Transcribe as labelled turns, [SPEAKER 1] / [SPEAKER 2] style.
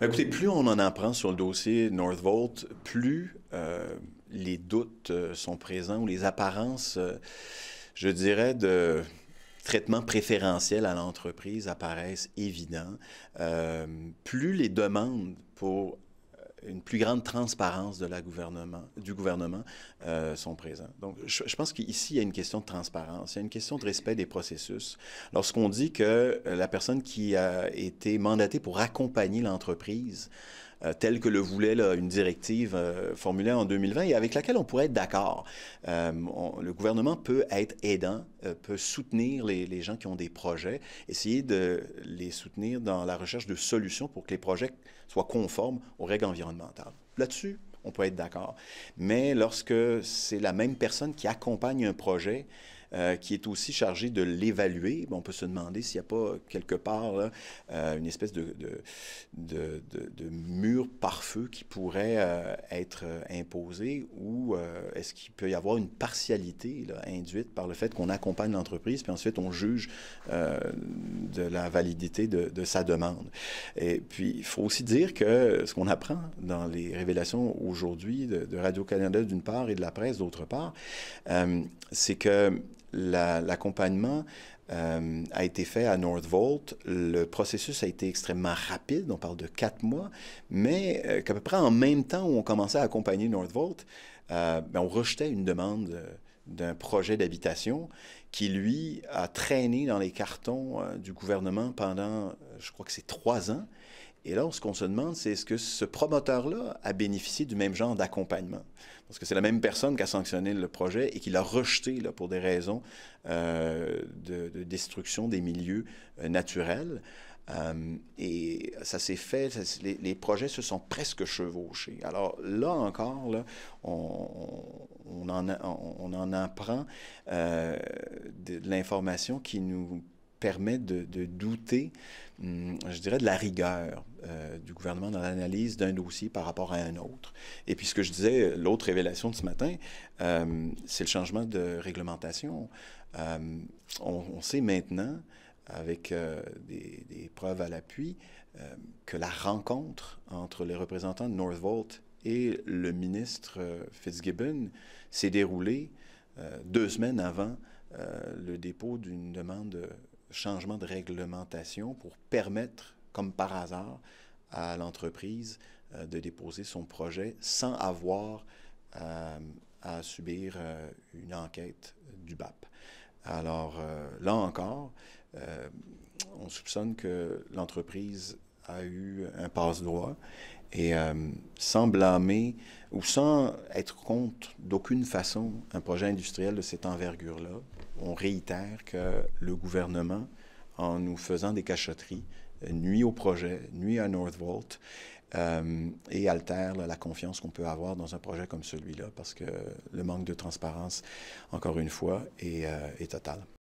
[SPEAKER 1] Écoutez, plus on en apprend sur le dossier Northvolt, plus les doutes sont présents ou les apparences, je dirais, de traitement préférentiel à l'entreprise apparaissent évidents. Plus les demandes pour une plus grande transparence du gouvernement sont présents. Donc, je pense qu'ici, il y a une question de transparence, il y a une question de respect des processus. Lorsqu'on dit que la personne qui a été mandatée pour accompagner l'entreprise, telle que le voulait là, une directive formulée en 2020 et avec laquelle on pourrait être d'accord. Le gouvernement peut être aidant, peut soutenir les gens qui ont des projets, essayer de les soutenir dans la recherche de solutions pour que les projets soient conformes aux règles environnementales. Là-dessus, on peut être d'accord. Mais lorsque c'est la même personne qui accompagne un projet, qui est aussi chargé de l'évaluer, on peut se demander s'il n'y a pas quelque part là, une espèce de mur pare-feu qui pourrait être imposé ou est-ce qu'il peut y avoir une partialité là, induite par le fait qu'on accompagne l'entreprise puis ensuite on juge de la validité de sa demande. Et puis, il faut aussi dire que ce qu'on apprend dans les révélations aujourd'hui de Radio-Canada d'une part et de la presse d'autre part, c'est que l'accompagnement a été fait à Northvolt. Le processus a été extrêmement rapide, on parle de 4 mois, mais qu'à peu près en même temps où on commençait à accompagner Northvolt, on rejetait une demande d'un projet d'habitation qui, lui, a traîné dans les cartons du gouvernement pendant, je crois que c'est 3 ans. Et là, ce qu'on se demande, c'est est-ce que ce promoteur-là a bénéficié du même genre d'accompagnement? Parce que c'est la même personne qui a sanctionné le projet et qui l'a rejeté là, pour des raisons de destruction des milieux naturels. Et ça s'est fait, les projets se sont presque chevauchés. Alors là encore, là, on en apprend de l'information qui nous permet de douter, je dirais, de la rigueur du gouvernement dans l'analyse d'un dossier par rapport à un autre. Et puis ce que je disais, l'autre révélation de ce matin, c'est le changement de réglementation. On sait maintenant, avec des preuves à l'appui, que la rencontre entre les représentants de Northvolt et le ministre Fitzgibbon s'est déroulée 2 semaines avant le dépôt d'une demande de changement de réglementation pour permettre, comme par hasard, à l'entreprise de déposer son projet sans avoir à subir une enquête du BAP. Alors, là encore, on soupçonne que l'entreprise a eu un passe-droit et sans blâmer ou sans être contre d'aucune façon un projet industriel de cette envergure-là, on réitère que le gouvernement, en nous faisant des cachotteries, nuit au projet, nuit à Northvolt et altère là, la confiance qu'on peut avoir dans un projet comme celui-là parce que le manque de transparence, encore une fois, est total.